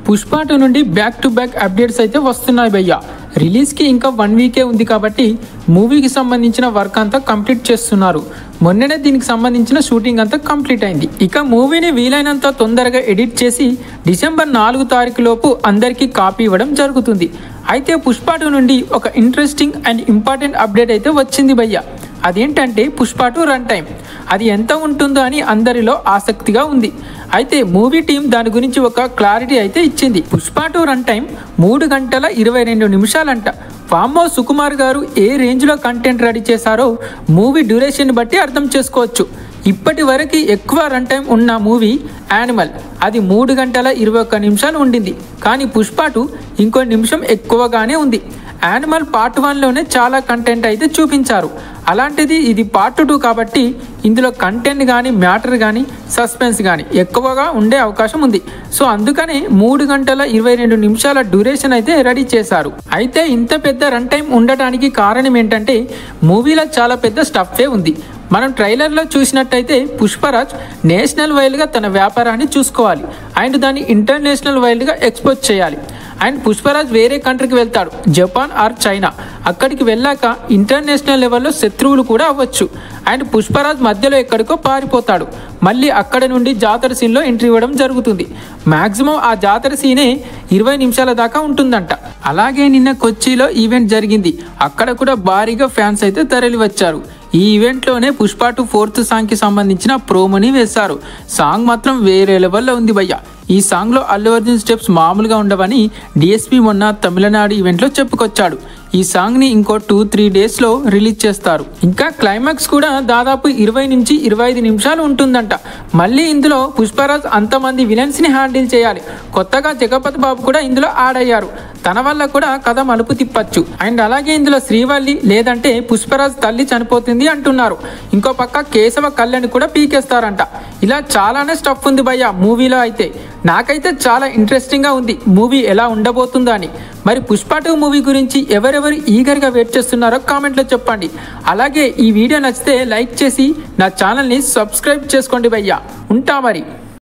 పుష్ప 2 నుండి back to back updates అయితే వస్తున్నాయి భయ్య. రిలీజ్కి ఇంకా 1 వీకే ఉంది కాబట్టి మూవీకి సంబంధించిన వర్క్ అంతా కంప్లీట్ చేస్తున్నారు. మొన్ననే దీనికి సంబంధించిన షూటింగ్ అంతా కంప్లీట్ అయింది. ఇక మూవీని వీలైనంత తొందరగా ఎడిట్ చేసి డిసెంబర్ 4 తారీఖు లోపు అందరికీ కాపీ ఇవ్వడం జరుగుతుంది. అయితే పుష్ప 2 నుండి ఒక ఇంట్రెస్టింగ్ అండ్ ఇంపార్టెంట్ అప్డేట్ అయితే వచ్చింది భయ్య. అదేంటంటే పుష్ప 2 రన్ టైం అది ఎంత ఉంటుందో అని అందరిలో ఆసక్తిగా ఉంది. అయితే మూవీ టీం దాని గురించి ఒక క్లారిటీ అయితే ఇచ్చింది. పుష్ప 2 రన్ టైం 3 గంటల 22 నిమిషాలంట. వామ్మో, సుకుమార్ గారు ఏ రేంజ్లో కంటెంట్ రెడీ చేశారో మూవీ డ్యూరేషన్ బట్టి అర్థం చేసుకోవచ్చు. ఇప్పటి వరకు ఎక్కువ రన్ టైం ఉన్న మూవీ యానిమల్, అది 3 గంటల 21 నిమిషాలు ఉండింది. కానీ పుష్ప 2 ఇంకో నిమిషం ఎక్కువగానే ఉంది. యానిమల్ పార్ట్ 1లోనే చాలా కంటెంట్ అయితే చూపించారు. అలాంటిది ఇది పార్ట్ 2 కాబట్టి ఇందులో కంటెంట్ కానీ మ్యాటర్ కానీ సస్పెన్స్ కానీ ఎక్కువగా ఉండే అవకాశం ఉంది. సో అందుకనే 3 గంటల 22 నిమిషాల డ్యూరేషన్ అయితే రెడీ చేశారు. అయితే ఇంత పెద్ద రన్ టైం ఉండటానికి కారణం ఏంటంటే మూవీలో చాలా పెద్ద స్టఫే ఉంది. మనం ట్రైలర్లో చూసినట్టయితే పుష్పరాజ్ నేషనల్ వైడ్గా తన వ్యాపారాన్ని చూసుకోవాలి అండ్ దాన్ని ఇంటర్నేషనల్ వైడ్గా ఎక్స్పోజ్ చేయాలి. అండ్ పుష్పరాజ్ వేరే కంట్రీకి వెళ్తాడు, జపాన్ ఆర్ చైనా. అక్కడికి వెళ్ళాక ఇంటర్నేషనల్ లెవెల్లో శత్రువులు కూడా అవ్వచ్చు. అండ్ పుష్పరాజ్ మధ్యలో ఎక్కడికో పారిపోతాడు. మళ్ళీ అక్కడ నుండి జాతర సీన్లో ఎంట్రీ ఇవ్వడం జరుగుతుంది. మ్యాక్సిమం ఆ జాతర సీనే 20 నిమిషాల దాకా ఉంటుందంట. అలాగే నిన్న కొచ్చిలో ఈవెంట్ జరిగింది. అక్కడ కూడా భారీగా ఫ్యాన్స్ అయితే తరలి వచ్చారు. ఈ ఈవెంట్లోనే పుష్ప 2 4th సాంగ్కి సంబంధించిన ప్రోమోని వేశారు. సాంగ్ మాత్రం వేరే లెవెల్లో ఉంది భయ్య. ఈ సాంగ్లో అల్లు అర్జున్ స్టెప్స్ మామూలుగా ఉండవని డిఎస్పీ మొన్న తమిళనాడు ఈవెంట్లో చెప్పుకొచ్చాడు. ఈ సాంగ్ని ఇంకో 2-3 డేస్లో రిలీజ్ చేస్తారు. ఇంకా క్లైమాక్స్ కూడా దాదాపు 20 నుంచి 25 నిమిషాలు ఉంటుందంట. మళ్ళీ ఇందులో పుష్పరాజ్ అంతమంది విలన్స్ని హ్యాండిల్ చేయాలి. కొత్తగా జగపతి బాబు కూడా ఇందులో యాడ్ అయ్యారు. తన వల్ల కూడా కథ మలుపు తిప్పచ్చు. అండ్ అలాగే ఇందులో శ్రీవల్లి లేదంటే పుష్పరాజ్ తల్లి చనిపోతుంది అంటున్నారు. ఇంకో పక్క కేశవ కళ్యాణ్ కూడా పీకేస్తారంట. ఇలా చాలానే స్టఫ్ ఉంది భయ్య మూవీలో. అయితే నాకైతే చాలా ఇంట్రెస్టింగ్గా ఉంది మూవీ ఎలా ఉండబోతుందో అని. మరి పుష్ప 2 మూవీ గురించి ఎవరెవరు ఈగర్గా వెయిట్ చేస్తున్నారో కామెంట్లో చెప్పండి. అలాగే ఈ వీడియో నచ్చితే లైక్ చేసి నా ఛానల్ని సబ్స్క్రైబ్ చేసుకోండి భయ్య. ఉంటా మరి.